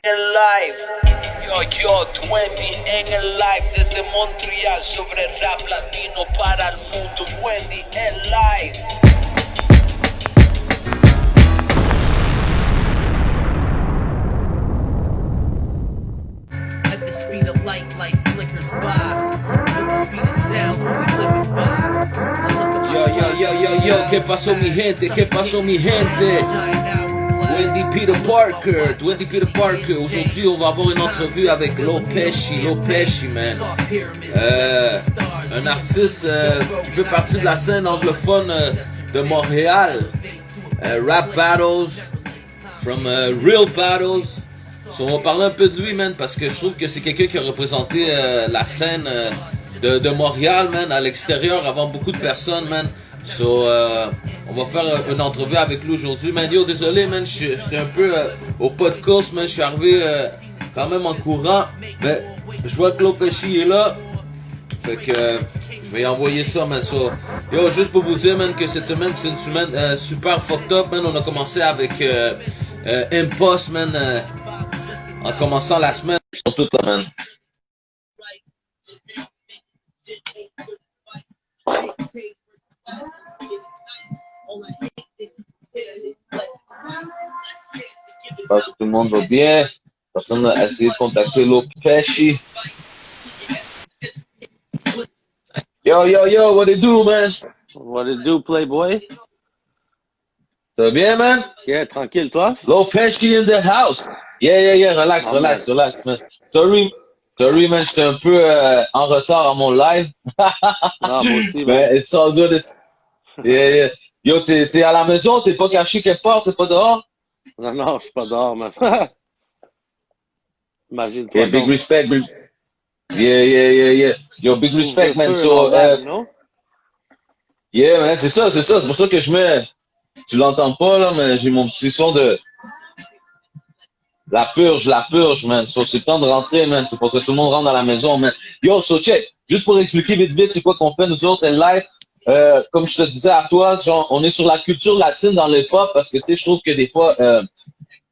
ElLife. Yo, 20 en ElLife desde Montreal sobre rap latino para el mundo. 20 ElLife. At the speed of light flickers by. At the speed of sounds when we living by. Yo, ¿qué pasó mi gente? ¿Qué pasó mi gente? 20 Peter Parker. Aujourd'hui, on va avoir une entrevue avec Pesci, man. Un artiste qui fait partie de la scène anglophone de Montréal. Rap battles, from real battles. So, on va parler un peu de lui, man, parce que je trouve que c'est quelqu'un qui a représenté la scène de Montréal, man, à l'extérieur, avant beaucoup de personnes, man. So, on va faire une entrevue avec lui aujourd'hui, man. Yo, désolé, man, j'étais un peu au podcast, man. Je suis arrivé quand même en courant, mais je vois que Pesci est là. Fait que je vais y envoyer ça, man. So, yo, juste pour vous dire, man, que cette semaine, c'est une semaine super fucked up, man. On a commencé avec Impost, man, en commençant la semaine. Ils sont tous là, man. J'espère que tout le monde va bien. Personne a essayé de contacter Pesci. Yo, what it do, man? What it do, Playboy? Ça va bien, man? Yeah, tranquille, toi? Pesci in the house. Yeah, relax, man. Sorry, man, j'étais un peu en retard à mon live. Non, moi aussi, man. Mais it's all good. Yeah. Yo, t'es à la maison, t'es pas caché quelque part, t'es pas dehors? Non, je suis pas dehors, man. Imagine-toi. Yeah, big respect, big. Yeah. Yo, big respect, man. So, yeah, man, c'est ça. C'est pour ça que je mets. Tu l'entends pas, là, mais j'ai mon petit son de. La purge, man. So, c'est le temps de rentrer, man. C'est pour que tout le monde rentre dans la maison, man. Yo, so, check. Juste pour expliquer vite, c'est quoi qu'on fait, nous autres, ElLife. Comme je te disais à toi, genre, on est sur la culture latine dans le pop parce que, tu sais, je trouve que des fois,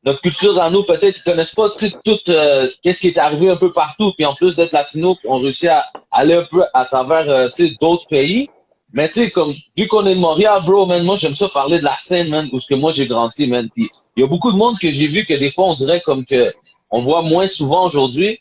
notre culture à nous, peut-être, ils connaissent pas tout qu'est-ce qui est arrivé un peu partout. Puis en plus d'être latino, on réussit à aller un peu à travers, tu sais, d'autres pays. Mais tu sais, comme, vu qu'on est de Montréal, bro, man, moi, j'aime ça parler de la scène, man, où ce que moi, j'ai grandi, man. Puis il y a beaucoup de monde que j'ai vu que des fois, on dirait comme que, on voit moins souvent aujourd'hui,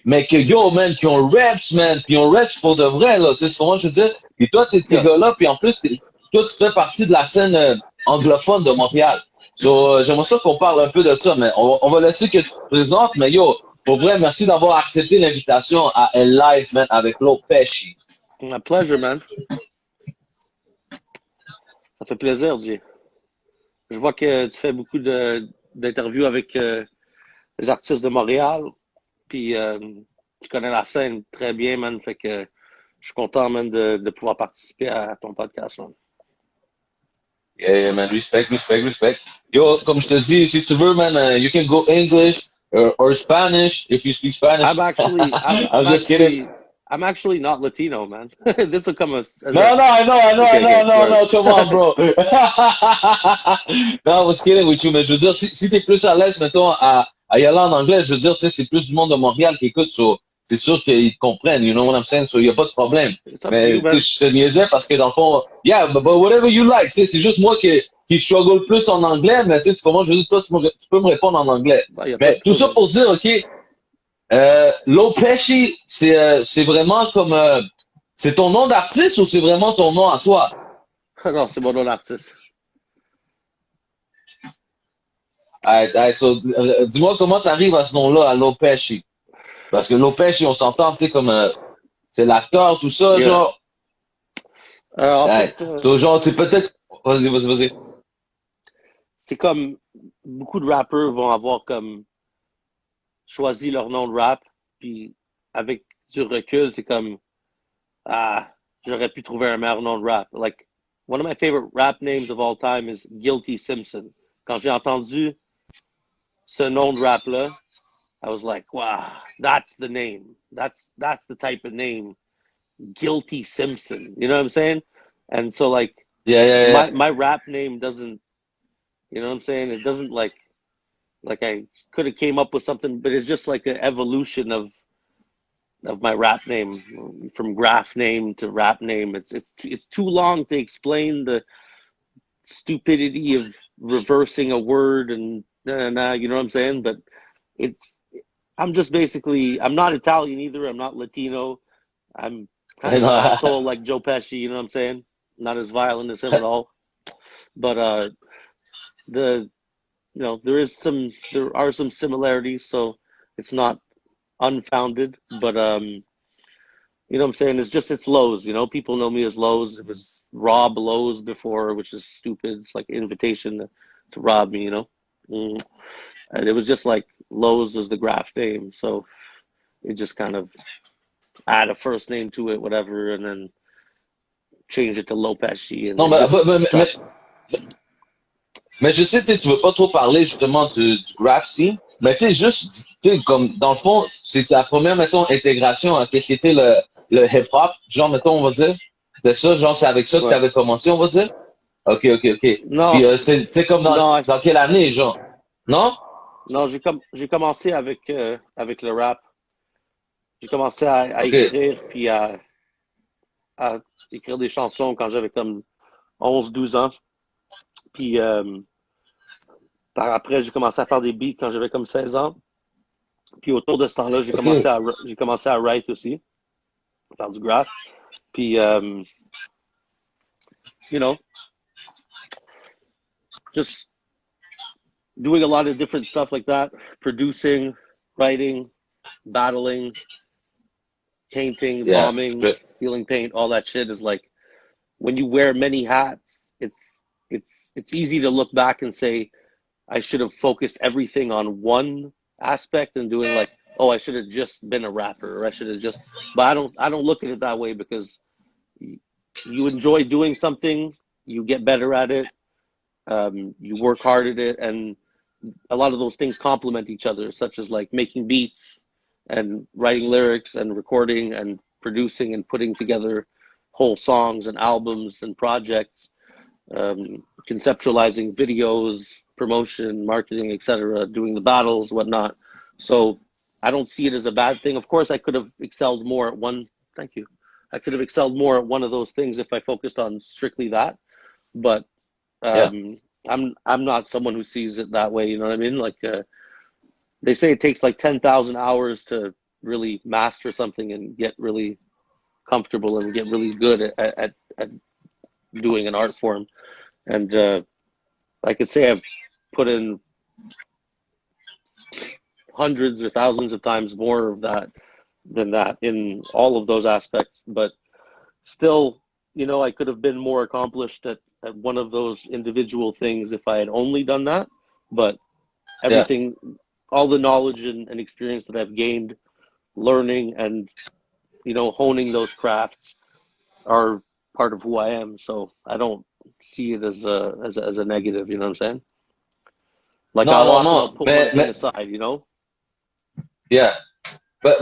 mais que, yo, man, qui ont reps, man, puis ont reps pour de vrai, là, tu sais comment je veux dire? Puis toi, t'es ces gars-là, puis en plus, toi, tu fais partie de la scène anglophone de Montréal. So, j'aimerais ça qu'on parle un peu de ça, mais on va laisser que tu te présentes, mais yo, pour vrai, merci d'avoir accepté l'invitation à ElLife, man, avec Pesci. My pleasure, man. Ça fait plaisir, Dieu. Je vois que tu fais beaucoup d'interviews avec les artistes de Montréal, puis tu connais la scène très bien, man, fait que je suis content, man, de pouvoir participer à ton podcast, man. Yeah, man, respect. Yo, comme je te dis, si tu veux, man, you can go English or Spanish if you speak Spanish. I'm just kidding. I'm actually not Latino, man. This will come as No, I know, come on, bro. No, I was kidding with you, mais je veux dire, si t'es plus à l'aise, mettons, à y aller en anglais, je veux dire, tu sais, c'est plus du monde de Montréal qui écoute, so, c'est sûr qu'ils te comprennent, you know what I'm saying? So, y a pas de problème. Mais, tu sais, je te niaisais parce que dans le fond, yeah, but whatever you like, tu sais, c'est juste moi qui struggle plus en anglais, mais tu sais, comment je veux dire, toi, tu peux me répondre en anglais. Mais tout ça pour dire, ok, Pesci, c'est vraiment comme, c'est ton nom d'artiste ou c'est vraiment ton nom à toi? Non, c'est mon nom d'artiste. So, dis-moi comment t'arrives à ce nom-là, à Pesci. Parce que Pesci, on s'entend, tu sais, comme, c'est l'acteur, tout ça, genre. En fait, so, genre, c'est peut-être, vas-y. C'est comme, beaucoup de rappeurs vont avoir comme, choisi leur nom de rap, puis avec du recul, c'est comme, j'aurais pu trouver un meilleur nom de rap. Like, one of my favorite rap names of all time is Guilty Simpson. Quand j'ai entendu ce nom de rap-là, I was like, wow, that's the name. That's the type of name. Guilty Simpson. You know what I'm saying? And so, like, yeah. My rap name doesn't, you know what I'm saying? It doesn't, like, Like I could have came up with something, but it's just like an evolution of my rap name, from graph name to rap name. It's too long to explain the stupidity of reversing a word and you know what I'm saying? But it's I'm just basically, I'm not Italian either. I'm not Latino. I'm kind of an asshole like Joe Pesci. You know what I'm saying? Not as violent as him at all. But there are some similarities, so it's not unfounded. But you know what I'm saying? It's Lowe's. You know, people know me as Lowe's. It was Rob Lowe's before, which is stupid. It's like an invitation to rob me. You know, and it was just like Lowe's was the graph name, so it just kind of add a first name to it, whatever, and then change it to Pesci. Non, mais je sais, tu veux pas trop parler justement du graffiti, mais tu sais, juste, tu sais, comme dans le fond, c'est ta première, mettons, intégration à qu'est-ce qui était le hip-hop, genre, mettons, on va dire. C'était ça, genre, c'est avec ça que tu avais commencé, on va dire? Ok. Non, Puis c'était comme dans quelle année, genre? Non? Non, j'ai commencé avec le rap. J'ai commencé à écrire, puis à écrire des chansons quand j'avais comme 11-12 ans. Puis par après, j'ai commencé à faire des beats quand j'avais comme 16 ans. Puis autour de ce temps-là, j'ai commencé à write aussi, faire du graph. Puis, you know, just doing a lot of different stuff like that, producing, writing, battling, painting, bombing, stealing paint, all that shit is like, when you wear many hats, it's easy to look back and say, I should have focused everything on one aspect and doing like, oh, I should have just been a rapper, or I should have just, but I don't look at it that way, because you enjoy doing something, you get better at it, you work hard at it, and a lot of those things complement each other, such as like making beats and writing lyrics and recording and producing and putting together whole songs and albums and projects, conceptualizing videos, promotion, marketing, etc., doing the battles, whatnot. So I don't see it as a bad thing. Of course, I could have excelled more at one. Thank you. I could have excelled more at one of those things if I focused on strictly that. But I'm not someone who sees it that way. You know what I mean? Like they say, it takes like 10,000 hours to really master something and get really comfortable and get really good at doing an art form. And I could say I've put in hundreds or thousands of times more of that than that in all of those aspects. But still, you know, I could have been more accomplished at one of those individual things if I had only done that. But everything, all the knowledge and experience that I've gained learning and, you know, honing those crafts are part of who I am. So I don't see it as a negative, you know what I'm saying? Like I'll put one thing aside, you know? Yeah.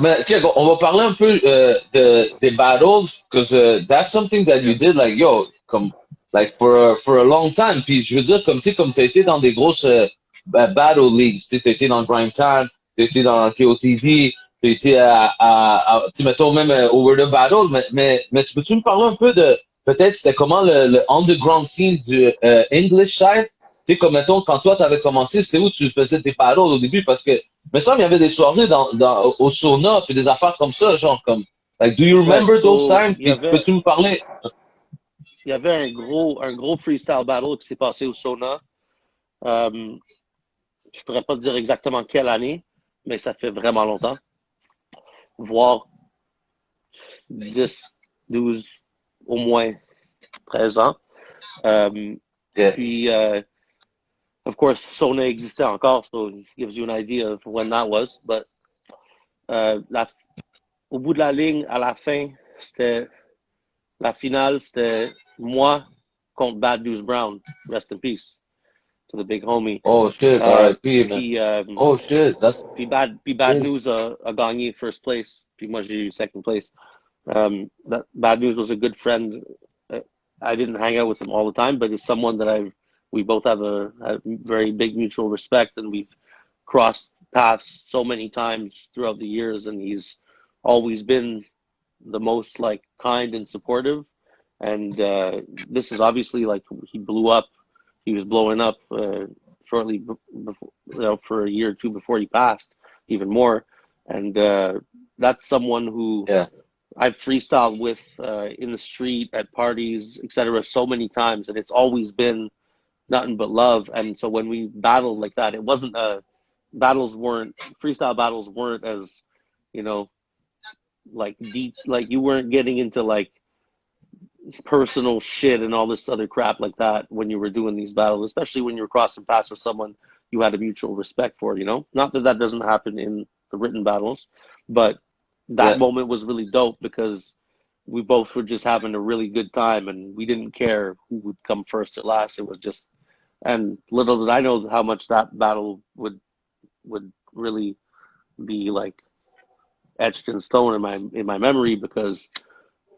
Mais tiens, on va parler un peu des battles, because that's something that you did, like, yo, comme, like, for a long time. Puis je veux dire, comme, tu sais, comme t'as été dans des grosses battle leagues, tu sais, t'as été dans Grime Time, t'as été dans kotd, t'as été tu sais, mettons même au wordup battle, mais tu peux-tu me parler un peu de, peut-être, c'était comment le underground scene du English side? Tu sais, comme, mettons, quand toi, t'avais commencé, c'était où tu faisais tes battles au début? Parce que, me semble, il y avait des soirées au sauna, puis des affaires comme ça, genre, comme, like, do you remember those times? Puis, peux-tu me parler? Il y avait un gros freestyle battle qui s'est passé au sauna. Je pourrais pas te dire exactement quelle année, mais ça fait vraiment longtemps. Voire 10, 12, au moins 13 ans. Puis, of course, Sona existait encore, so it gives you an idea of when that was. But au bout de la ligne, à la fin, la finale, c'était moi contre Bad News Brown. Rest in peace to the big homie. Oh shit, R.I.P. Oh shit, Puis Bad News a gagné first place. Puis moi, j'ai eu second place. Bad News was a good friend. I didn't hang out with him all the time, but it's someone that we both have a very big mutual respect, and we've crossed paths so many times throughout the years, and he's always been the most like kind and supportive. And this is obviously like he blew up. He was blowing up shortly before, for a year or two before he passed, even more. And that's someone who I've freestyled with in the street, at parties, etc. so many times, and it's always been nothing but love. And so when we battled like that, it wasn't freestyle battles weren't as, like deep, like you weren't getting into like personal shit and all this other crap like that when you were doing these battles, especially when you were crossing paths with someone you had a mutual respect for, not that doesn't happen in the written battles, but that moment was really dope because we both were just having a really good time, and we didn't care who would come first or last. It was just, and little did I know how much that battle would really be like etched in stone in my memory, because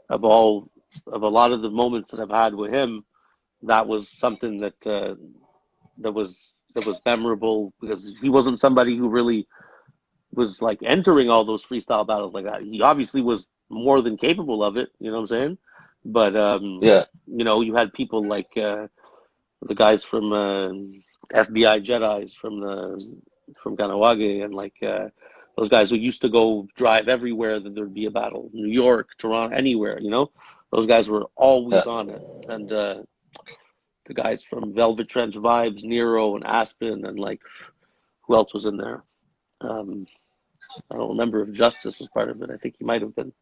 of a lot of the moments that I've had with him. That was something that was memorable, because he wasn't somebody who really was like entering all those freestyle battles like that. He obviously was more than capable of it, you know what I'm saying? But you had people like the guys from FBI Jedis from Ganawage, and like those guys who used to go drive everywhere that there'd be a battle, New York, Toronto, anywhere, those guys were always on it. And the guys from Velvet Trench Vibes, Nero and Aspen, and like who else was in there? I don't remember if Justice was part of it. I think he might have been.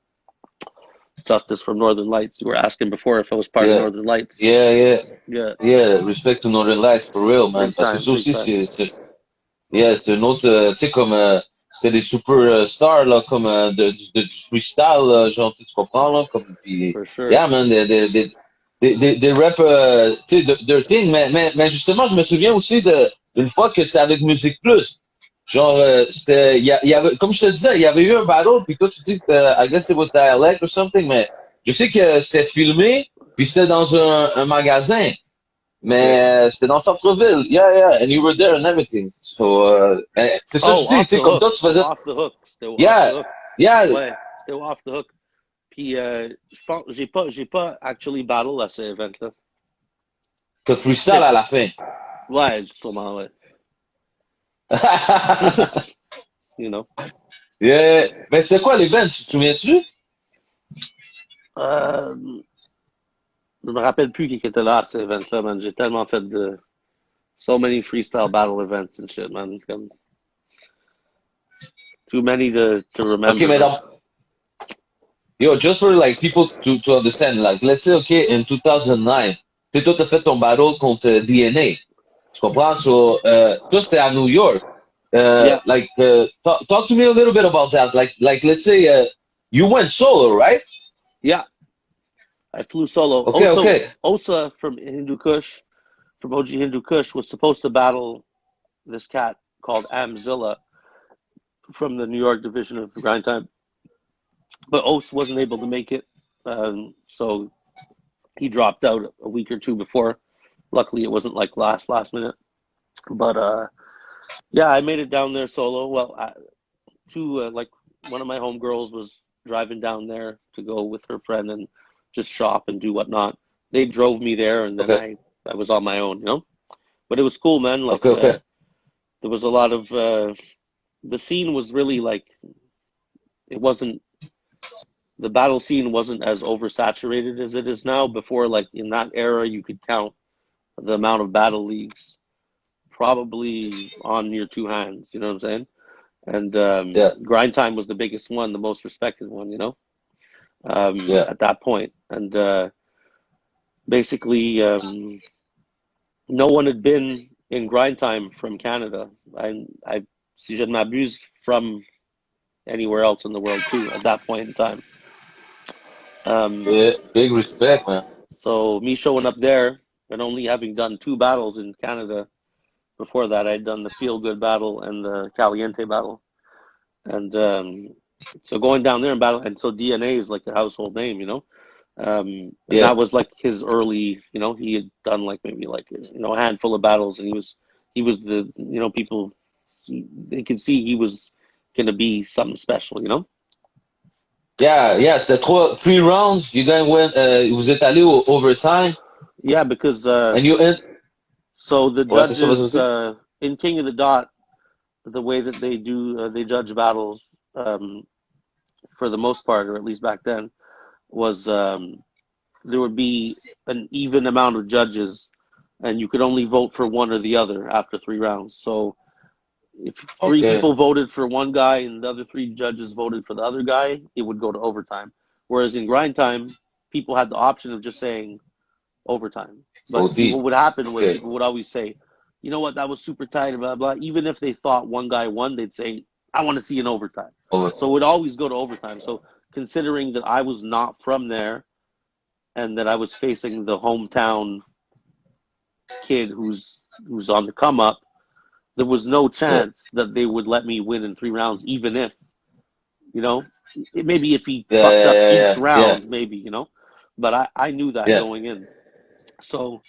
Justice from Northern Lights. You were asking before if I was part of Northern Lights. Yeah. Respect to Northern Lights, for real, man. Parce que ça aussi, c'est une autre, tu sais, comme, c'était des superstars, là, comme du freestyle, là, genre, tu comprends, là, comme, puis, For sure. yeah, man, des rap, tu sais, their thing, mais justement, je me souviens aussi d'une fois que c'était avec Musique Plus. Genre, c'était, il y avait, comme je te disais, il y avait eu un battle, puis toi, tu dis que, I guess it was dialect or something, mais je sais que c'était filmé, puis c'était dans un magasin, mais c'était dans Centreville. Yeah, and you were there and everything. So, c'est ça que je dis, tu sais, comme toi, tu faisais... Off the hook. C'était off the hook. Ouais, c'était off the hook. Puis, je pense, j'ai pas actually battle à ce event-là. Que freestyle à la fin. Ouais, justement, ouais. Yeah. Mais c'était quoi l'event, tu te souviens-tu? Je me rappelle plus qui était là à cet event-là, man. J'ai tellement fait de so many freestyle battle events and shit, man. Too many to remember. Okay, mais donc, just for like people to understand, like let's say, okay, in 2009, tu sais, toi t'as fait ton battle contre DNA. Tu comprends? So, toi c'était à New York. Like, talk to me a little bit about that. Like let's say, you went solo, right? Yeah. I flew solo. Okay. Osa from Hindu Kush, from OG Hindu Kush, was supposed to battle this cat called Amzilla from the New York division of Grind Time. But Osa wasn't able to make it. So he dropped out a week or two before. Luckily, it wasn't like last minute. But I made it down there solo. Well, like one of my homegirls was driving down there to go with her friend and just shop and do whatnot. They drove me there, and then I was on my own, But it was cool, man. Like there was a lot of the scene was really like, it wasn't, the battle scene wasn't as oversaturated as it is now. Before, like in that era, you could count the amount of battle leagues probably on your two hands, you know what I'm saying? And Grind Time was the biggest one, the most respected one, at that point. And basically, no one had been in Grind Time from Canada. Si je ne m'abuse, from anywhere else in the world too at that point in time. Big respect, man. So me showing up there and only having done 2 battles in Canada. Before that, I'd done the Feel Good battle and the Caliente battle. And so going down there and battle, and so DNA is like a household name, that was like his early, he had done like maybe like, a handful of battles, and he was the, people they could see he was gonna be something special, you know? Yeah, c'était three rounds. You then went, vous êtes allé au overtime, Yeah, because and you end. so the Ouais, c'est ça, vas-y, judges vas-y. in King of the Dot, the way that they do they judge battles, for the most part, or at least back then, was there would be an even amount of judges, and you could only vote for one or the other after 3 rounds. So if three Okay. people voted for one guy and the other 3 judges voted for the other guy, it would go to overtime. Whereas in grind time, people had the option of just saying overtime. But see, OD. what would happen was Okay. people would always say, you know what, that was super tight, blah, blah. Even if they thought one guy won, they'd say, I want to see an overtime. Over. So it would always go to overtime. So considering that I was not from there and that I was facing the hometown kid who's on the come up, there was no chance that they would let me win in 3 rounds, even if, you know, maybe if he fucked up each round, maybe, you know. But I knew that going in. So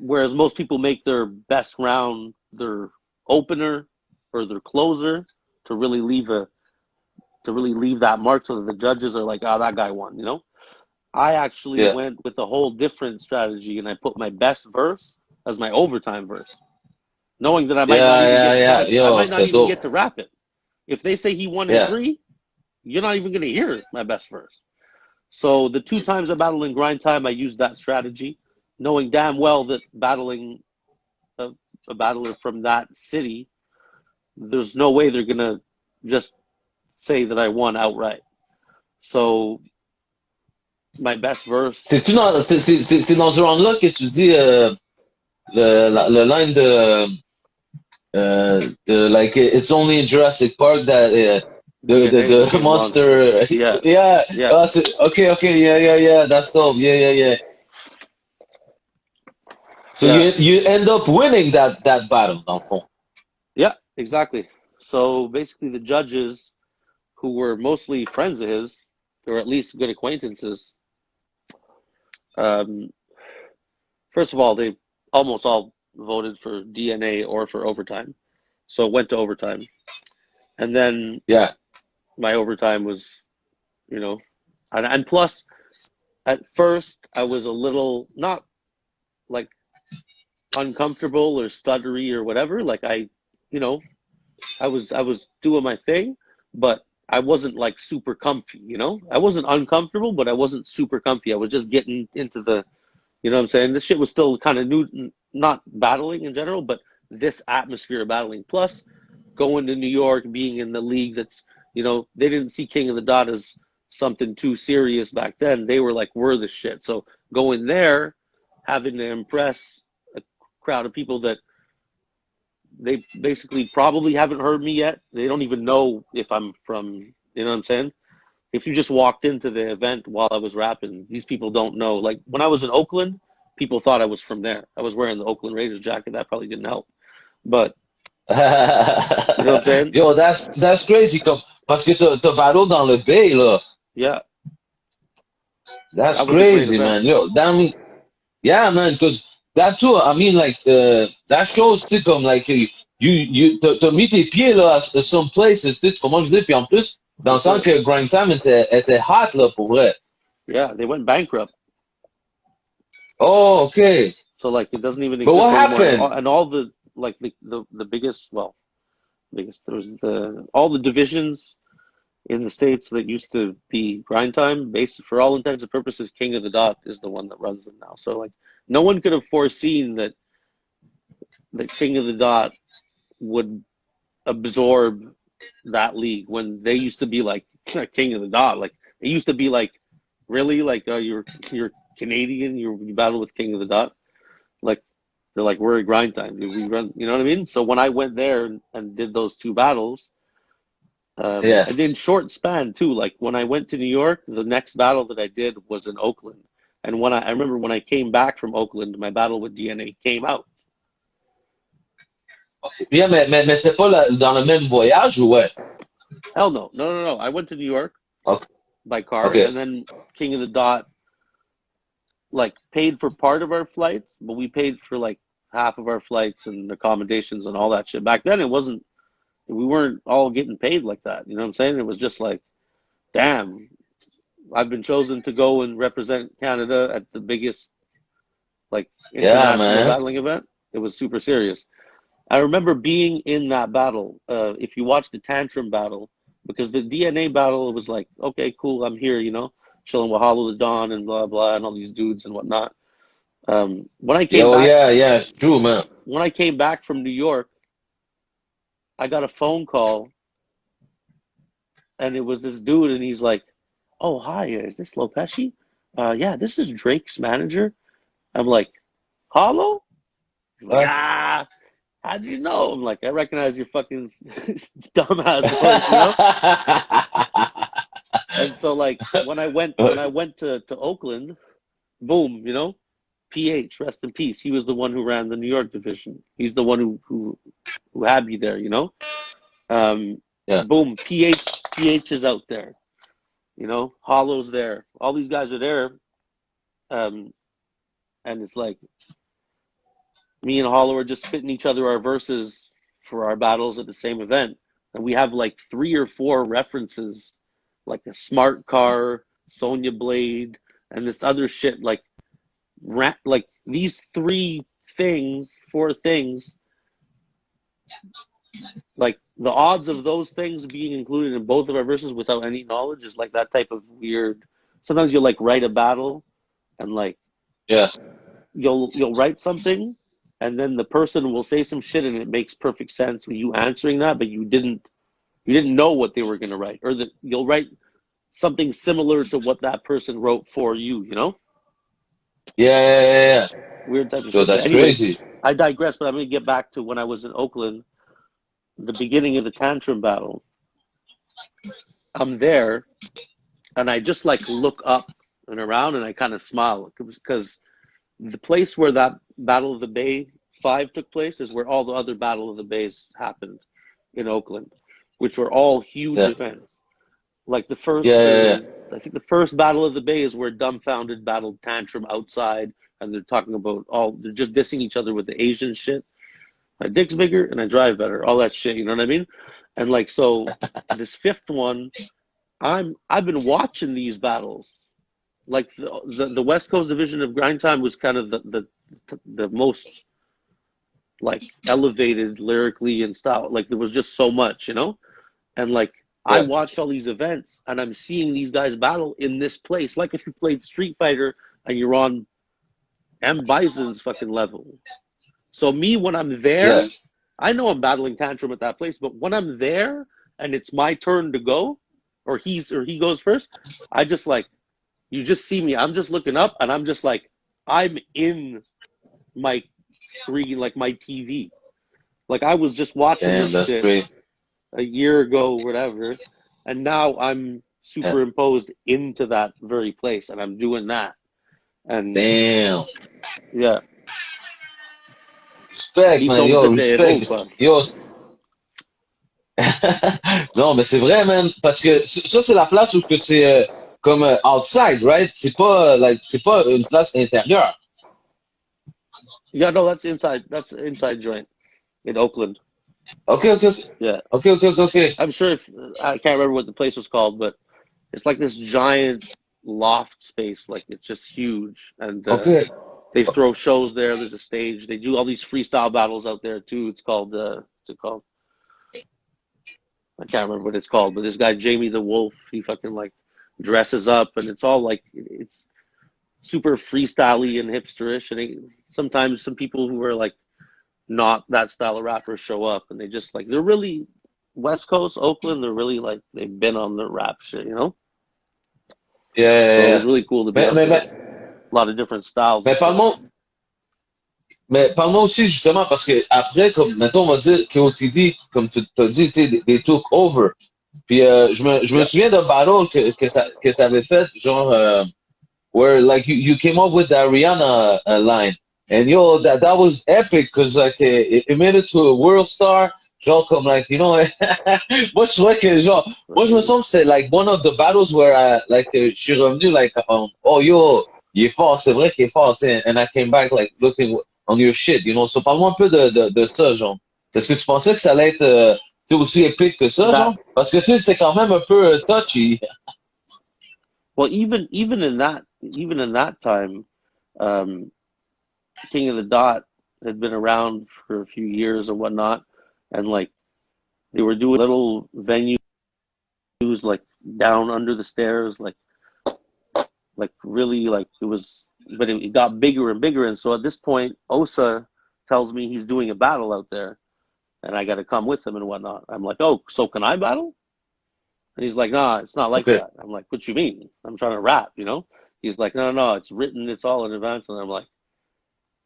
whereas most people make their best round their opener or their closer to really leave that mark so that the judges are like, oh, that guy won, you know. I actually went with a whole different strategy, and I put my best verse as my overtime verse, knowing that I might not even get to rap it. If they say he won in 3, you're not even going to hear my best verse. So the 2 times I battled in grind time, I used that strategy, knowing damn well that battling a battler from that city, there's no way they're going to just say that I won outright. So my best verse. C'est dans ce round-là que tu dis le line de like it's only in Jurassic Park that the monster. Yeah. Okay. Yeah. That's dope. Yeah. So you end up winning that battle, dans le fond. Yeah, exactly. So basically, the judges, who were mostly friends of his, or at least good acquaintances, first of all, they almost all voted for DNA or for overtime. So it went to overtime. And then my overtime was, you know, and plus, at first, I was a little, not like uncomfortable or stuttery or whatever. Like I was doing my thing, but I wasn't like super comfy, you know? I wasn't uncomfortable, but I wasn't super comfy. I was just getting into the, you know what I'm saying? This shit was still kind of new, not battling in general, but this atmosphere of battling. Plus, going to New York, being in the league that's, you know, they didn't see King of the Dot as something too serious back then. They were like, we're the shit. So going there, having to impress a crowd of people that they basically probably haven't heard me yet. They don't even know if I'm from, you know what I'm saying? If you just walked into the event while I was rapping, these people don't know. Like when I was in Oakland, people thought I was from there. I was wearing the Oakland Raiders jacket. That probably didn't help. But you know what I'm saying? Yo, that's crazy. Parce que t'as battle dans le Bay, là. Yeah. That's crazy, man. Yo, that mean, yeah, man, because that too, I mean, like, that shows, tu sais, comme, like, t'as mis tes pieds, là, à some places, tu sais, comment je dis, puis en plus, dans le temps que Grind Time était hot, là, pour vrai. Yeah, they went bankrupt. Oh, okay. So, like, it doesn't even exist But what anymore. happened? And all the, like, the biggest, there was all the divisions in the States that used to be grind time, based for all intents and purposes, King of the Dot is the one that runs them now. So, like, no one could have foreseen that the King of the Dot would absorb that league when they used to be like King of the Dot. Like, it used to be like, really? Like, you're Canadian, you battle with King of the Dot? Like, they're like, we're at grind time. We run, you know what I mean? So when I went there and did those 2 battles, I did in short span too. Like when I went to New York, the next battle that I did was in Oakland. And when I remember when I came back from Oakland, my battle with DNA came out. Yeah, mais c'était pas dans le même voyage ou ouais? Hell no. No. I went to New York by car, and then King of the Dot like paid for part of our flights, but we paid for like half of our flights and accommodations and all that shit. Back then it wasn't we weren't all getting paid like that. You know what I'm saying? It was just like, damn, I've been chosen to go and represent Canada at the biggest like international battling event. It was super serious. I remember being in that battle. If you watch the Tantrum battle, because the DNA battle, it was like, okay, cool, I'm here, you know, chilling with Hollow the Dawn and blah blah and all these dudes and whatnot. When I came back, it's true, man. When I came back from New York, I got a phone call, and it was this dude, and he's like, "Oh, hi, is this Pesci? Yeah, this is Drake's manager." I'm like, "Hollow?" He's like, how'd you know? I'm like, I recognize your fucking dumbass voice, you know? And so like when I went to Oakland, boom, you know, PH, rest in peace. He was the one who ran the New York division. He's the one who had me there, you know? Boom, PH is out there. You know, Hollow's there. All these guys are there. And it's like me and Hollow are just spitting each other our verses for our battles at the same event. And we have like 3 or 4 references, like a smart car, Sonya Blade, and this other shit, like these 4 things, like the odds of those things being included in both of our verses without any knowledge is like that type of weird. Sometimes you'll like write a battle and like, you'll write something, and then the person will say some shit and it makes perfect sense with you answering that, but you didn't know what they were going to write, or that you'll write something similar to what that person wrote for you, you know? Yeah. Weird type of so shit. That's anyway, crazy. I digress, but I'm going to get back to when I was in Oakland, the beginning of the Tantrum battle. I'm there, and I just like look up and around, and I kind of smile, because the place where that Battle of the Bay 5 took place is where all the other Battle of the Bays happened in Oakland, which were all huge events. Like the first, I think the first Battle of the Bay is where Dumbfounded battled Tantrum outside, and they're talking about they're just dissing each other with the Asian shit. My dick's bigger and I drive better, all that shit, you know what I mean? And like, so this 5th one, I've been watching these battles. Like the West Coast division of Grind Time was kind of the most like elevated lyrically and style. Like there was just so much, you know? And like I watched all these events, and I'm seeing these guys battle in this place. Like if you played Street Fighter and you're on M. Bison's fucking level. So me, when I'm there, I know I'm battling Tantrum at that place, but when I'm there and it's my turn to go, or he goes first, I just like, you just see me, I'm just looking up, and I'm just like, I'm in my screen, like my TV. Like I was just watching this shit a year ago, whatever, and now I'm superimposed into that very place, and I'm doing that. And Respect, man, yo, respect. Yo. Non, mais c'est vrai, man, parce que ça, c'est la place où que c'est comme outside, right? C'est pas une place intérieure. Yeah, no, that's inside. That's an inside joint in Oakland. Okay. Yeah. Okay. I'm sure I can't remember what the place was called, but it's like this giant loft space. Like it's just huge, and they throw shows there. There's a stage. They do all these freestyle battles out there too. It's called what's it called? I can't remember what it's called, but this guy Jamie the Wolf, he fucking like dresses up, and it's all like it's super freestyle-y and hipsterish. And sometimes some people who are like not that style of rapper show up, and they just like, they're really West Coast, Oakland, they're really like, they've been on the rap shit, you know? So it was really cool to be a lot of different styles. Mais parle-moi aussi justement, parce que après, comme mettons, on va dire kotd, comme tu t'as dit, tu sais, they took over. Puis je me souviens d'un battle que t'avais fait, genre where like you came up with the Rihanna line. And yo, that was epic, because like it made it to a Worldstar. Genre comme like, you know, moi je trouvais que genre, moi je me sens que c'était like one of the battles where like je suis revenu like, oh yo, il est fort, c'est vrai qu'il est fort, tu sais, and I came back like looking on your shit, you know. So parle-moi un peu de ça, genre. Est-ce que tu pensais que ça allait être c'est aussi épique que ça, That genre? Parce que, tu sais, c'était quand même un peu touchy. well, even in that time, um, King of the Dot had been around for a few years and whatnot, and like they were doing little venues like down under the stairs, like really like it was, but it got bigger and bigger, and so at this point, Osa tells me he's doing a battle out there, and I got to come with him and whatnot. I'm like, oh, so can I battle? And he's like, nah, it's not like OK. that. I'm like, what you mean? I'm trying to rap, you know? He's like, no, no, no, it's written, it's all in advance. And I'm like,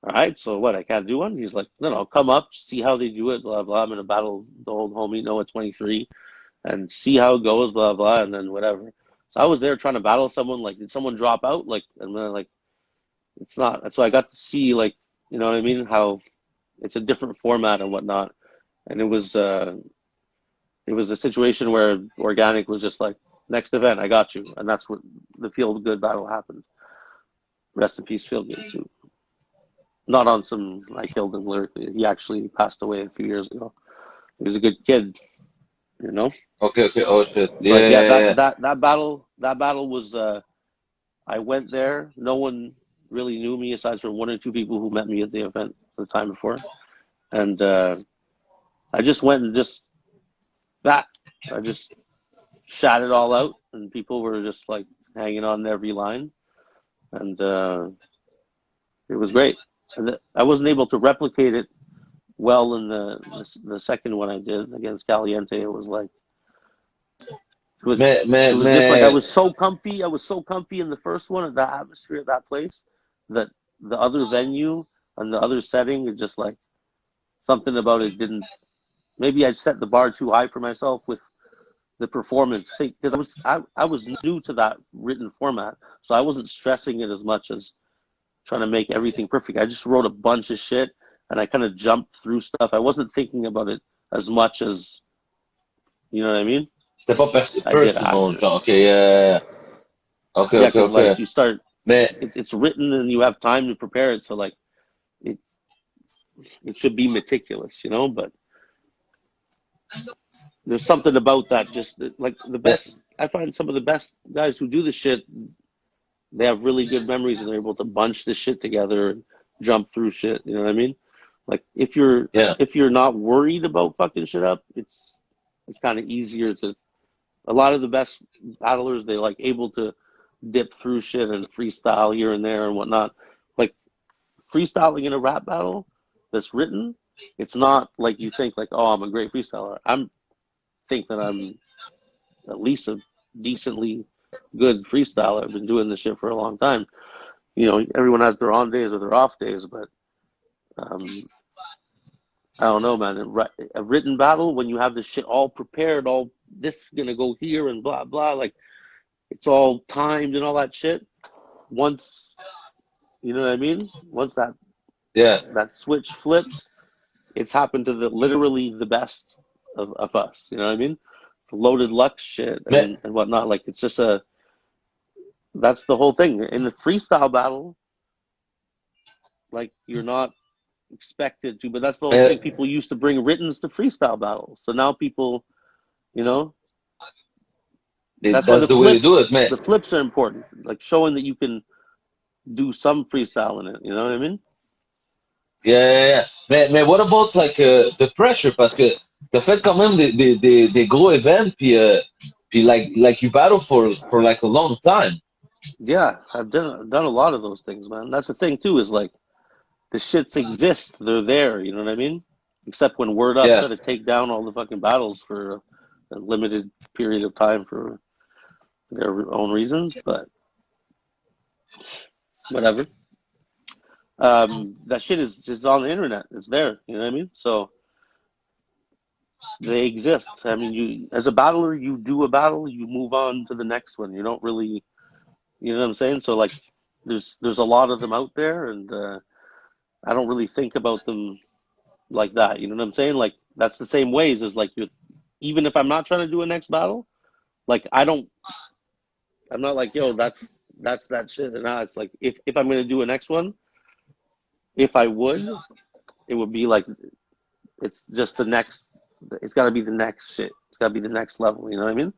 all right, so what? I can't do one? He's like, no, no, come up, see how they do it, blah, blah. I'm going to battle the old homie, Noah 23, and see how it goes, blah, blah, and then whatever. So I was there trying to battle someone, like, did someone drop out? Like, and then, like, it's not. So I got to see, like, you know what I mean? How it's a different format and whatnot. And it was a situation where Organic was just like, next event, I got you. And that's what the Feel Good battle happened. Rest in peace, Feel Good, too. Not on some, I killed him lyrically. He actually passed away a few years ago. He was a good kid, you know? OK, OK. Oh, shit. Yeah, But yeah, yeah, yeah. that battle was, I went there. No one really knew me aside from one or two people who met me at the event the time before. And I just went and I just shot it all out, and people were just like hanging on every line, and it was great. And I wasn't able to replicate it well in the second one I did against Caliente. It was like it was just like I was so comfy. I was so comfy in the first one, and the atmosphere at that place, that the other venue and the other setting, it just like something about it didn't. Maybe I set the bar too high for myself with the performance thing, because I was new to that written format, so I wasn't stressing it as much as trying to make everything perfect. I just wrote a bunch of shit, and I kind of jumped through stuff. I wasn't thinking about it as much as, you know what I mean? C'était pas I did personal, after. genre. OK, yeah. OK, Yeah, OK, because like OK. you start, Mais, it's written and you have time to prepare it, so like it should be meticulous, you know. But there's something about that, just like the best. I find some of the best guys who do the shit, they have really good memories and they're able to bunch this shit together and jump through shit. You know what I mean? Like if you're not worried about fucking shit up, it's kind of easier to. A lot of the best battlers, they like able to dip through shit and freestyle here and there and whatnot. Like freestyling in a rap battle that's written, it's not like you think like, oh, I'm a great freestyler. Think that I'm at least a decently good freestyler. I've been doing this shit for a long time. You know, everyone has their on days or their off days, but I don't know, man. A written battle, when you have this shit all prepared, all this is gonna go here and blah blah, like it's all timed and all that shit. Once, you know what I mean? Once that switch flips, it's happened to literally the best of us. You know what I mean? Loaded Lux shit and whatnot. Like it's just that's the whole thing. In the freestyle battle, like you're not expected to, but that's the whole thing. People used to bring writtens to freestyle battles. So now people, you know, that's why the way to do it, man. The flips are important. Like showing that you can do some freestyle in it. You know what I mean? Yeah. Mais what about like the pressure? Parce que t'as fait quand même des gros events, puis like you battle for like a long time. Yeah, I've done a lot of those things, man. That's the thing too, is like the shits exist. They're there. You know what I mean? Except when Word Up tried to take down all the fucking battles for a limited period of time for their own reasons, but whatever. That shit is on the internet. It's there. You know what I mean? So they exist. I mean, you as a battler, you do a battle, you move on to the next one. You don't really, you know what I'm saying? So like, there's a lot of them out there, and I don't really think about them like that. You know what I'm saying? Like that's the same ways as like even if I'm not trying to do a next battle, like I'm not like, yo, that's that shit. And now it's like if I'm gonna do a next one, if I would, it would be like it's just the next it's got to be the next shit. It's got to be the next level. You know what I mean?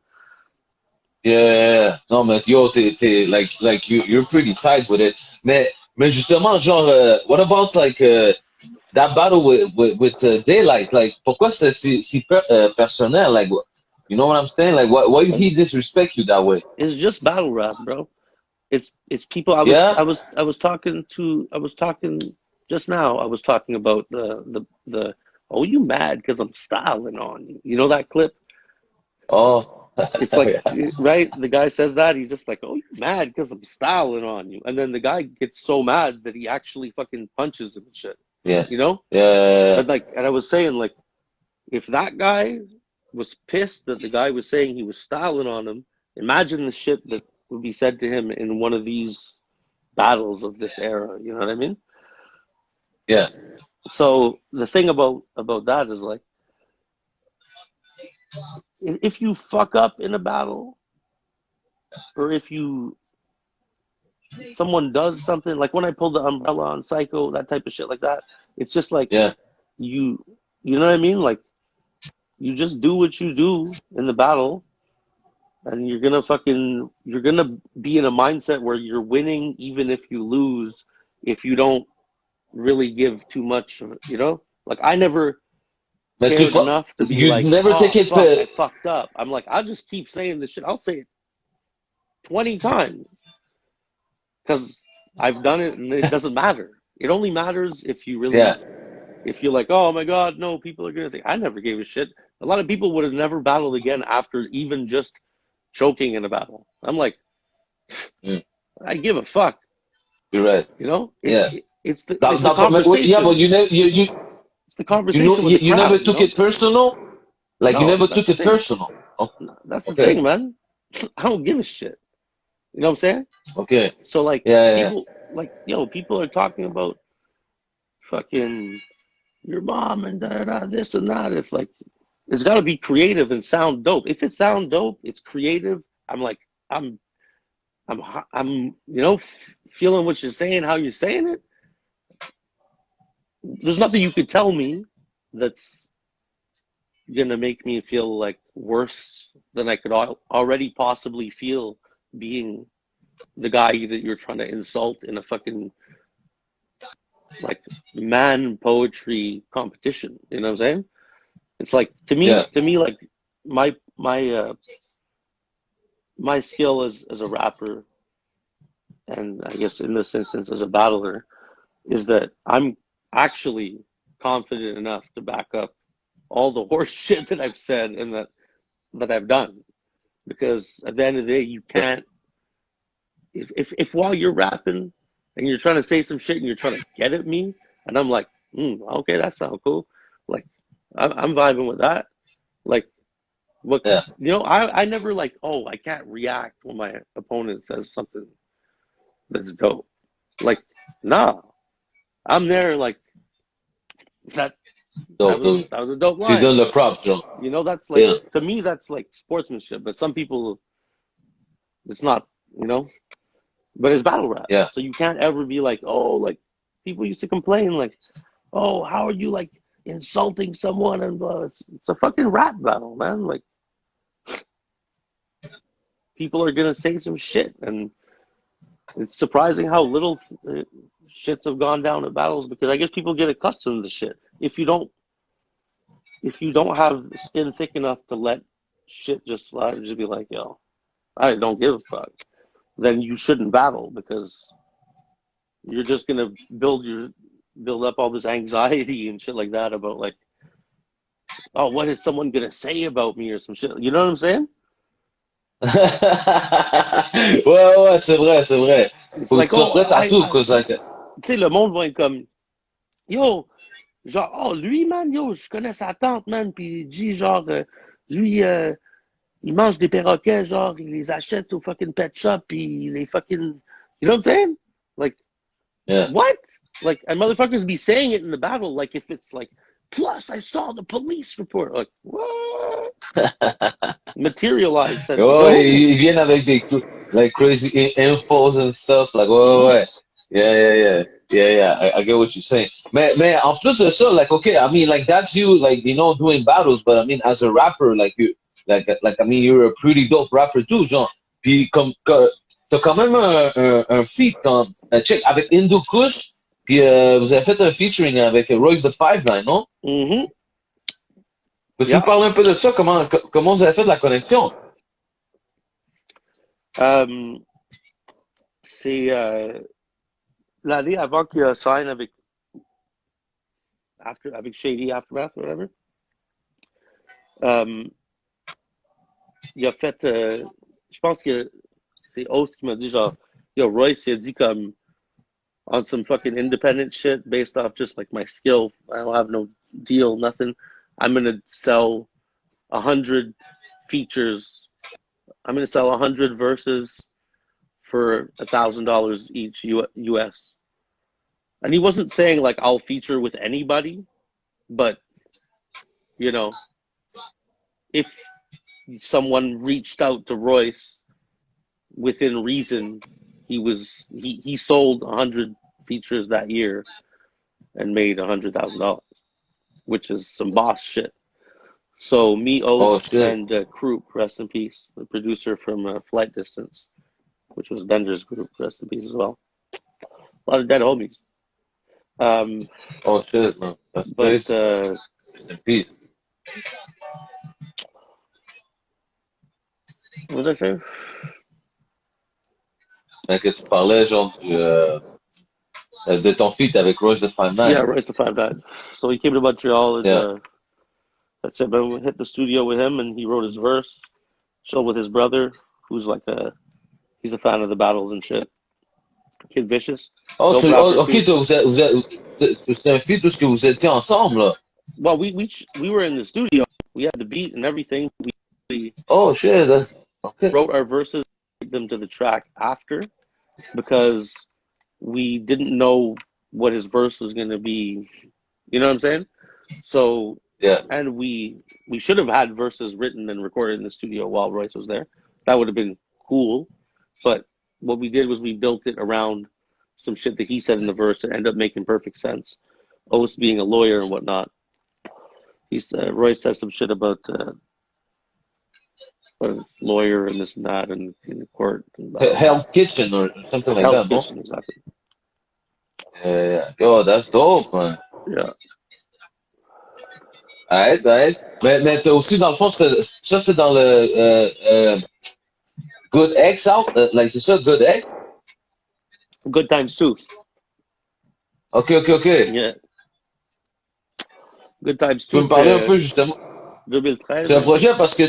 Yeah. Non, mais yo, t'es like you're pretty tight with it. Mais justement, genre, what about like that battle with Daylight? Like, pourquoi c'est si personnel? Like, you know what I'm saying? Like, why he disrespect you that way? It's just battle rap, bro. It's people. Yeah. I was talking just now. I was talking about the. Oh, you mad because I'm styling on you? You know that clip? Oh. It's like, Yeah. right? The guy says that. He's just like, oh, you mad because I'm styling on you. And then the guy gets so mad that he actually fucking punches him and shit. Yeah. You know? Yeah. But like, and I was saying, like, if that guy was pissed that the guy was saying he was styling on him, imagine the shit that would be said to him in one of these battles of this era. You know what I mean? Yeah. So the thing about that is like, if you fuck up in a battle, or if someone does something like when I pulled the umbrella on Psycho, that type of shit like that, it's just like Yeah. you know what I mean? Like you just do what you do in the battle, and you're gonna be in a mindset where you're winning even if you lose, if you don't really give too much of it, you know? Like I never Mais cared enough to be you like, never oh, take it. fuck, I fucked up. I'm like, I'll just keep saying this shit. I'll say it 20 times because I've done it and it doesn't matter. It only matters if you really, Yeah. if you're like, oh my God, no, people are gonna think. I never gave a shit. A lot of people would have never battled again after even just choking in a battle. I'm like, I give a fuck. You're right. You know? Yeah. It's the Yeah, conversation. but It's the conversation with the you crowd. never took it personal. Like you No, never that's took the it thing. personal. Oh, That's the okay. thing, man. I don't give a shit. You know what I'm saying? Okay. So like Yeah. people like people are talking about fucking your mom and da, da, da, this and that. It's like it's got to be creative and sound dope. If it sounds dope, it's creative. I'm like I'm feeling what you're saying, how you're saying it. There's nothing you could tell me that's gonna make me feel like worse than I could already possibly feel being the guy that you're trying to insult in a fucking like man poetry competition. You know what I'm saying? It's like to me like my my skill as a rapper, and I guess in this instance as a battler, is that I'm actually confident enough to back up all the horse shit that I've said and that I've done. Because at the end of the day, you can't if while you're rapping and you're trying to say some shit and you're trying to get at me, and I'm like, okay, that sounds cool. Like I'm vibing with that. Like what I never like, oh, I can't react when my opponent says something that's dope. Like, nah. I'm there like that was a dope line. Tu donnes le prop, genre. You know, that's like to me that's like sportsmanship, but some people it's not, you know. But it's battle rap. Yeah. So you can't ever be like, oh, like people used to complain like, oh, how are you like insulting someone and it's a fucking rap battle, man. Like people are gonna say some shit, and it's surprising how little shits have gone down at battles because I guess people get accustomed to shit. If you don't have skin thick enough to let shit just slide, just be like, yo, I don't give a fuck, then you shouldn't battle because you're just gonna build up all this anxiety and shit like that about like, oh, what is someone gonna say about me or some shit? You know what I'm saying? Ouais, c'est vrai. It's Faut like, que tu sois prêt à tout, cause like. Tu sais, le monde va être comme, yo, genre, oh, lui, man, yo, je connais sa tante, man, puis il dit, genre, lui, il mange des perroquets, genre, il les achète au fucking pet shop, puis il les fucking, you know what I'm saying? Like, what? Like, and motherfuckers be saying it in the battle, like, if it's like, plus, I saw the police report. Like, what? Materialize. Says, Ouais, ils viennent avec des like crazy infos and stuff. Like, ouais. Yeah. Yeah, I get what you're saying. Mais en plus de ça, like, okay, I mean, like, that's you, like, you know, doing battles, but I mean, as a rapper, like, I mean, you're a pretty dope rapper too, genre. Puis, t'as quand même un feat, check, avec Hindu Kush, puis vous avez fait un featuring avec Royce the Five Nine, non? Mm-hmm. Peux-tu me parler un peu de ça? Comment vous avez fait de la connexion? C'est l'année avant qu'il a sign avec Shady Aftermath, whatever. Il a fait, je pense que c'est Oz qui m'a dit genre, yo, Royce, il a dit comme, on some fucking independent shit based off just like my skill. I don't have no deal, nothing. I'm gonna sell 100 features. I'm gonna sell 100 verses for $1,000 each US. And he wasn't saying like I'll feature with anybody, but you know, if someone reached out to Royce within reason, he sold 100 features that year and made $100,000, which is some boss shit. So me, Oath, and Croup, rest in peace, the producer from Flight Distance, which was Bender's group, rest in peace as well. A lot of dead homies. Shit, man. That's But rest in peace. what was I saying? Que tu parlais genre de ton feat avec Royce the Five Nine. Yeah, Royce the Five Nine. So he came to Montreal and that's it. But we hit the studio with him and he wrote his verse. Chilled with his brother, who's like he's a fan of the battles and shit. Kid Vicious. Ok, c'est un feat où que vous étiez ensemble, là. Well, we were in the studio. We had the beat and everything. We Shit, that's okay. Wrote our verses, made them to the track after, because we didn't know what his verse was going to be. You know what I'm saying? So yeah, and we should have had verses written and recorded in the studio while Royce was there. That would have been cool. But what we did was we built it around some shit that he said in the verse and ended up making perfect sense. Oath being a lawyer and whatnot. Royce says some shit about a lawyer and this and that and in the court. And Hell's Kitchen or something like Hell's that, Kitchen, no? Exactly. Yeah. Yo, that's dope, man. Yeah. Alright. Mais t'as aussi, dans le fond, ça c'est dans le Good X out? Like, c'est ça, Good X? Good Times too. Okay. Yeah. Good Times Tu peux too. me parler un peu, justement? 2013. C'est un projet parce que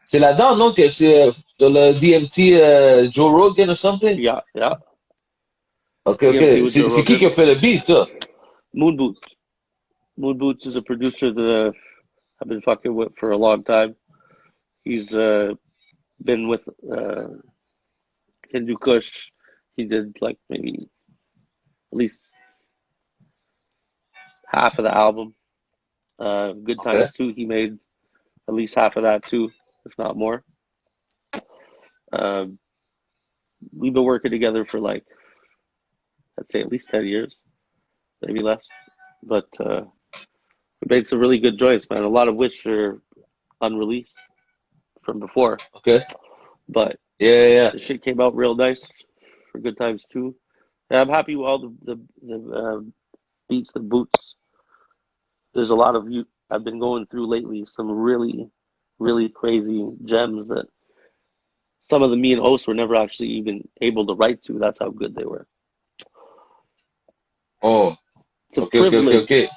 c'est là-dedans, non? Que c'est sur le DMT Joe Rogan or something? Yeah. Okay. C'est qui a fait le beat, ça? Moon Boots. Moon Boots is a producer that I've been fucking with for a long time. He's been with Hindu Kush. He did like maybe at least half of the album. Good Times too. He made at least half of that too, if not more. We've been working together for like, I'd say at least 10 years, maybe less. But we made some really good joints, man. A lot of which are unreleased from before. Okay. But yeah, the shit came out real nice for Good Times too. And I'm happy with all the beats and boots. There's a lot of you I've been going through lately. Some really, really crazy gems that some of the me and Os were never actually even able to write to. That's how good they were. Oh, it's a privilege. Okay.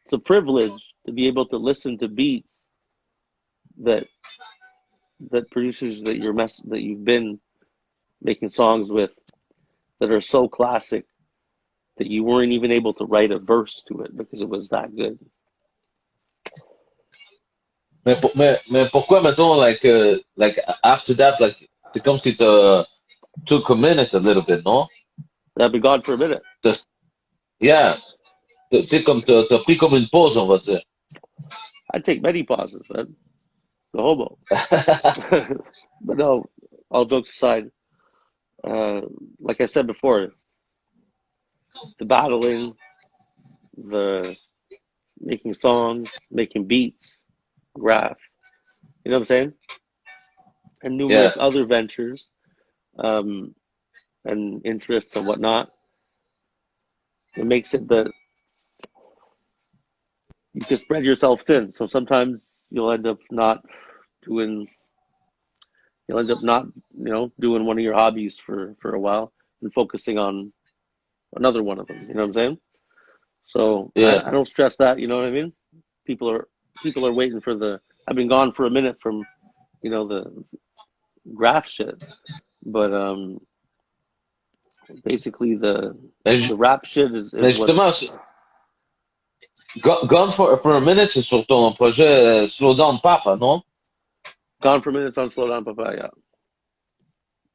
It's a privilege to be able to listen to beats that producers that you've been making songs with that are so classic that you weren't even able to write a verse to it because it was that good. Mais pourquoi, mettons, like after that, like, c'est comme si took a minute a little bit, no? I've been gone for a minute. Yeah. Tu sais, comme t'as pris comme une pause, on va dire. I take many pauses, man. The homo. But no, all jokes aside, like I said before, the battling, the making songs, making beats, graph. You know what I'm saying? And numerous other ventures and interests and whatnot. It makes it that you can spread yourself thin. So sometimes you'll end up not doing doing one of your hobbies for a while and focusing on another one of them. You know what I'm saying? So I don't stress that. You know what I mean? People are waiting for the. I've been gone for a minute from, the graph shit, but basically the rap shit is what. Gone for a minute, c'est sur ton projet Slow Down Papa, non? Gone for a minute on Slow Down Papa, yeah.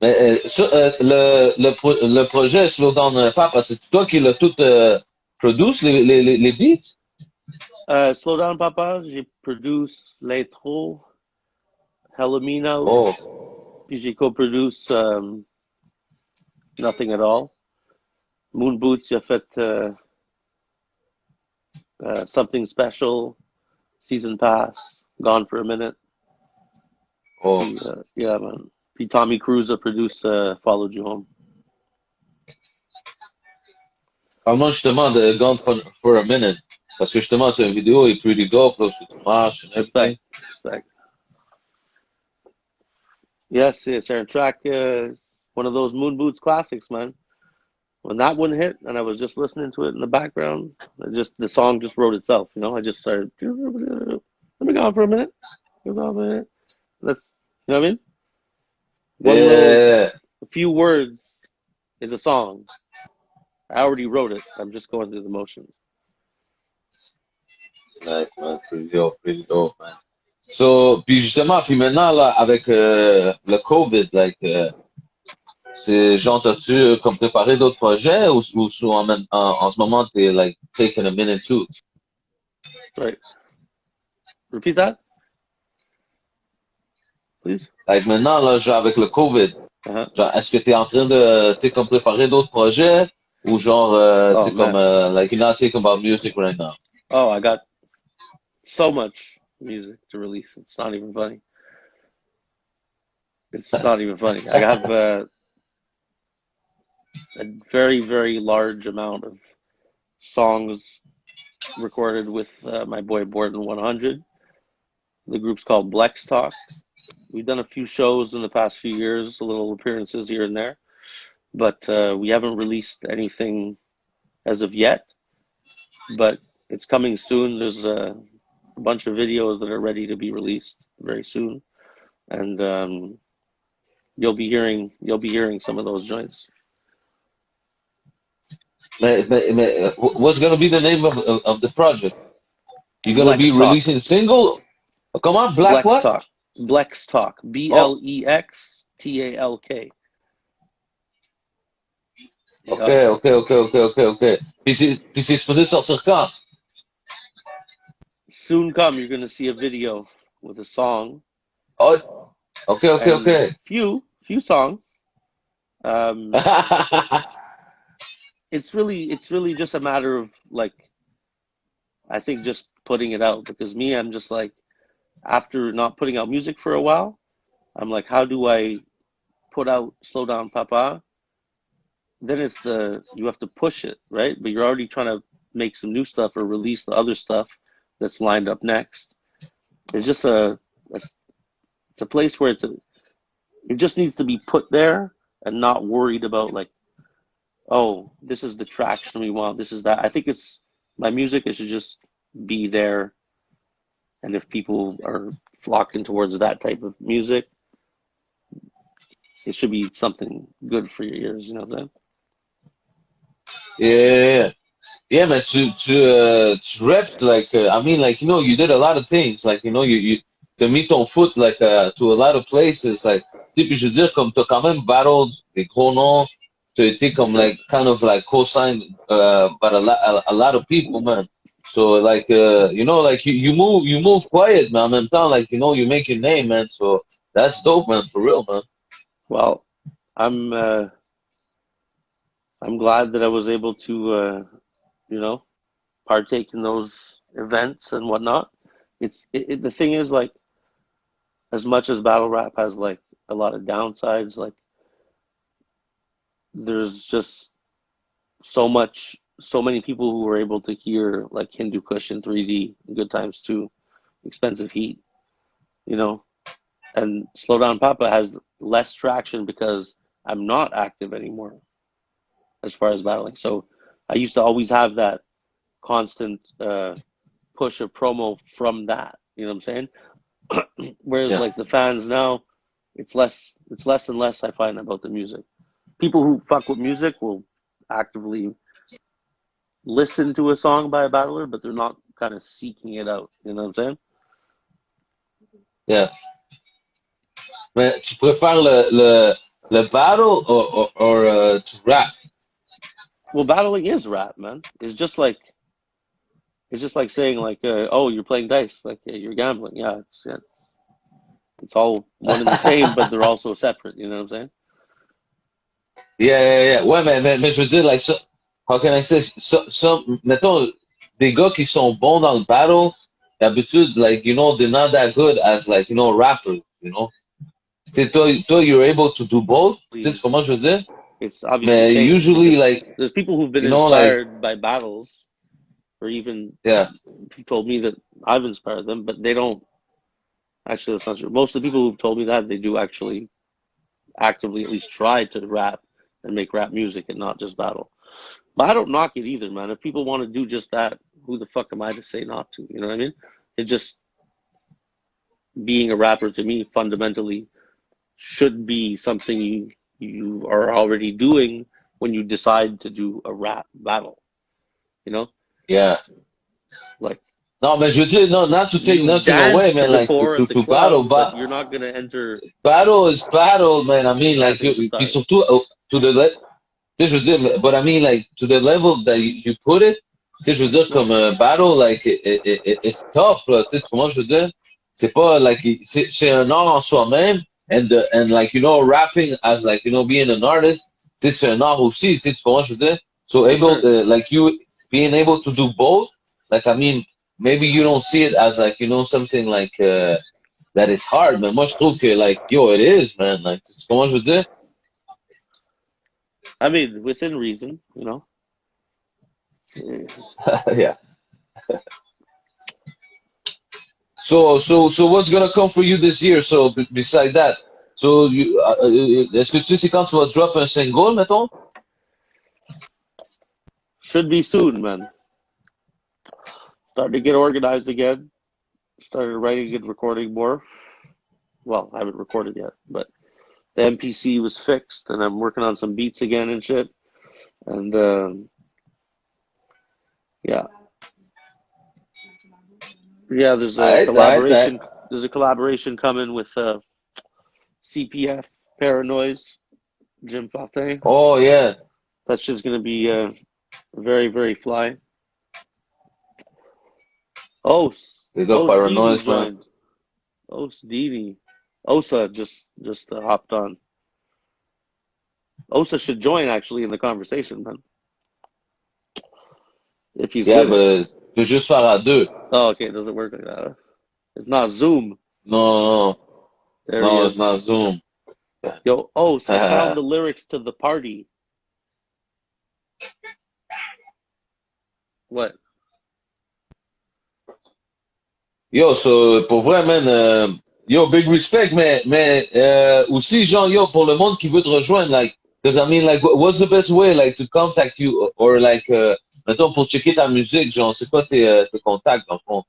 Mais le projet Slow Down Papa, c'est toi qui l'as tout produce, les beats? Slow Down Papa, j'ai produit l'intro, Hellamina, puis j'ai co-produce Nothing at All. Moon Boots, j'ai fait Something Special, Season Pass, Gone for a Minute. Puis, yeah, man. Puis Tommy Cruise a produced Followed You Home. Parle-moi justement de Gone for a Minute, parce que justement, tu as une vidéo et Pretty Dope, là, où tu marches and everything. Respect. Yes, it's our track, one of those Moon Boots classics, man. When that one hit, and I was just listening to it in the background, the song just wrote itself, I just started, let me go on for a minute. Let's, you know what I mean? A few words is a song. I already wrote it. I'm just going through the motions. Nice, man. Pretty dope, man. So, puis justement, puis maintenant, là, avec le COVID, like, c'est genre, t'as-tu comme préparé d'autres projets ou en ce moment, t'es like taking a minute too? Right. Repeat that, please. Like maintenant, là, genre avec le COVID, genre, est-ce que t'es en train de, tu sais, comme préparer d'autres projets ou genre, tu sais, comme, like, you're not thinking about music right now? Oh, I got so much music to release. It's not even funny. I have a very, very large amount of songs recorded with my boy Borden 100. The group's called Blex Talks. We've done a few shows in the past few years, a little appearances here and there, but we haven't released anything as of yet. But it's coming soon. There's a bunch of videos that are ready to be released very soon, and you'll be hearing some of those joints. What's gonna be the name of the project? You're gonna be releasing a single? Oh, come on, Blex what? Talk. Blex Talk. BLEXTALK. Ok. Puis c'est supposé sortir quand? Soon come, you're gonna see a video with a song. Oh, okay. Few songs. It's really just a matter of like, I think just putting it out, because I'm just like, after not putting out music for a while, I'm like, how do I put out Slow Down Papa? Then you have to push it, right? But you're already trying to make some new stuff or release the other stuff that's lined up next. It's just it's a place where it just needs to be put there and not worried about like, oh, this is the traction we want, this is that. I think my music, it should just be there. And if people are flocking towards that type of music, it should be something good for your ears, you know what I'm saying? Yeah, man, to rap, like, I mean, like, you did a lot of things, like, you to meet ton foot, like, to a lot of places, like, tu sais, puis je veux dire, comme t'as quand même battled des gros noms, t'as été comme, like, kind of, like, co-signed, by a lot of people, man. So, like, like, you move quiet, man, en même temps, like, you make your name, man, so that's dope, man, for real, man. Well, I'm I'm glad that I was able to, you know, partake in those events and whatnot. The thing is, like, as much as battle rap has like a lot of downsides, like there's just so many people who were able to hear like Hindu Kush in 3D, Good Times 2, Expensive Heat, you know, and Slow Down Papa has less traction because I'm not active anymore as far as battling. So I used to always have that constant push of promo from that. You know what I'm saying? Whereas Yeah. like the fans now, it's less and less I find about the music. People who fuck with music will actively listen to a song by a battler, but they're not kind of seeking it out. You know what I'm saying? Yeah. Mais tu préfères le battle or to rap? Well, battling is rap, man. It's just like saying like, oh, you're playing dice, like you're gambling. Yeah, it's all one and the same, but they're also separate. You know what I'm saying? Yeah. Ouais, mais je veux dire, like, so, how can I say, mettons, des gars qui sont bons dans le battle, d'habitude, like, they're not that good as, like, rappers, Tu sais, toi, you're able to do both. Tu sais comment je veux dire? It's obviously Mais changed usually, because like, there's people who've been like, inspired by battles, or even yeah, told me that I've inspired them, but they don't. Actually, that's not true. Most of the people who've told me that, they do actually actively at least try to rap and make rap music and not just battle. But I don't knock it either, man. If people want to do just that, who the fuck am I to say not to? You know what I mean? It just being a rapper to me fundamentally should be something you are already doing when you decide to do a rap battle. You know, yeah. like Non, mais je veux dire, no, not to take you nothing away, dance to man, the like, core to, at the to battle, club, but you're not gonna enter battle is battle, man. I mean, like, Dancing with the puis Stars. surtout, to the, tu sais, je veux dire, but I mean, like, to the level that you put it, tu sais, je veux dire, comme battle, like, it's tough, là, tu sais, comment je veux dire? C'est pas, like, c'est un art en soi-même, and like, rapping as, like, being an artist, tu sais, c'est un art aussi, tu sais, comment je veux dire? So For able, sure. like, you being able to do both, like, I mean, maybe you don't see it as, like, something like, that is hard, mais moi, je trouve que, like, yo, it is, man, like, tu sais, comment je veux dire? I mean, within reason, you know. Yeah. So what's gonna come for you this year? So beside that, so est-ce que tu sais c'est quand tu vas drop un single, mettons? Should be soon, man. Starting to get organized again. Started writing and recording more. Well, I haven't recorded yet, but the MPC was fixed, and I'm working on some beats again and shit. And yeah, there's a Alright. collaboration. There's a collaboration coming with CPF, Paranoise, Jim Fate. Oh yeah, That's just gonna be very, very fly. they got Dini paranoid, man. joined. Dini. Osa just hopped on. Osa should join actually in the conversation, man. If he's Yeah, with it. but tu peux juste faire à deux. Oh, okay, it doesn't work like that. It's not Zoom. No, There he no, it's is. not Zoom. Yo, I found the lyrics to The Party. What? Yo, so pour vrai, man, yo, big respect, mais aussi, genre, yo, pour le monde qui veut te rejoindre, like, because I mean, like, what's the best way, like, to contact you, or like, mettons, pour checker ta musique, genre, c'est quoi tes contacts, dans le fond?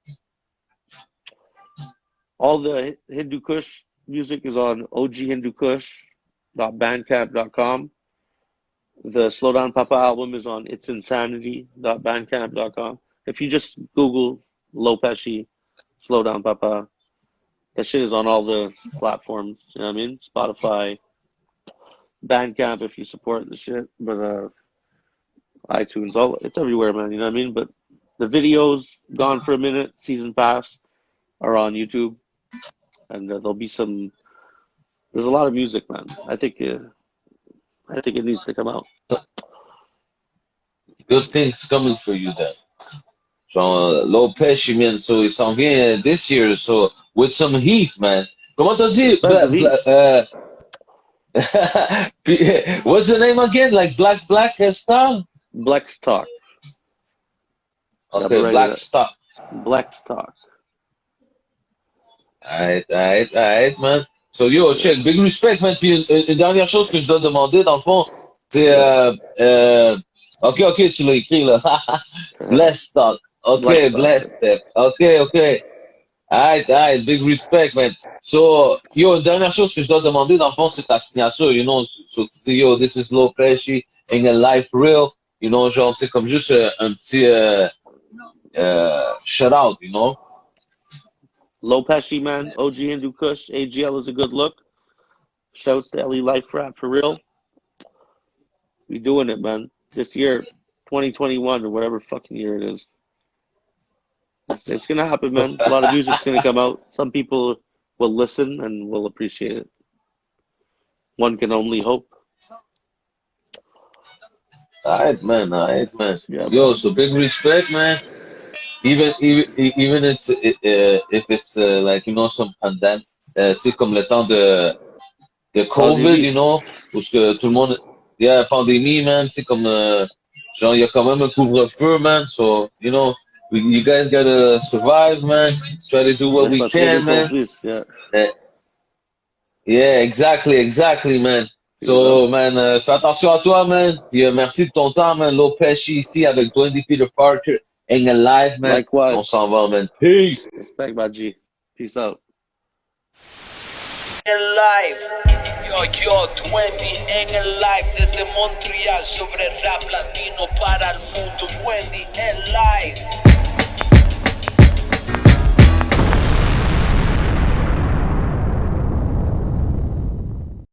All the Hindu Kush music is on oghindukush.bandcamp.com. The Slow Down Papa album is on it'sinsanity.bandcamp.com. If you just Google Low Pesci, Slow Down Papa, that shit is on all the platforms. You know what I mean? Spotify, Bandcamp if you support the shit, but iTunes, it's everywhere, man. You know what I mean? But the videos gone for a minute, season pass, are on YouTube, and there'll be some. There's a lot of music, man. I think it needs to come out. good things coming for you then. Genre, Low Pesci, man, so il s'en vient this year, so with some heat, man. Comment t'as dit? What's the name again? Like Black Star? Blex Talks. Okay, Black Star. Blex Talks. Alright, man. So, yo, check, big respect, man. Puis une dernière chose que je dois demander, dans le fond, c'est, ok, tu l'as écrit, là. Bless Talk. Ok, Bless Talk. Ok. Alright, big respect, man. So, yo, une dernière chose que je dois demander, dans le fond, c'est ta signature, you know. So, tu dis, yo, this is Low Pesci, in a life real. You know, genre, c'est comme juste un petit, shout out, you know. Low Pesci, man. OG Hindu Kush. AGL is a good look. Shouts to ElLife rap for real. We doing it, man. This year, 2021 or whatever fucking year it is. It's gonna happen, man. A lot of music's gonna come out. Some people will listen and will appreciate it. One can only hope. Alright, man. Yeah, Yo, so big respect, man. Even it's, if it's like, you know, some pandemic, tu sais, comme le temps de COVID, you know, parce que tout le monde, pandémie, man, tu sais, comme, genre, il y a quand même un couvre-feu, man, so, you know, you guys gotta survive, man, try to do what we can, man. Yeah, exactly, man. So, man, fais attention à toi, man. Puis, merci de ton temps, man. Low Pesci ici avec Dwayne Peter Parker. ElLife, man. Likewise. On s'en va, man. Peace. Respect, my G. Peace out. ElLife, yo, 20 en ElLife desde Montreal sobre rap latino para el mundo. 20 ElLife.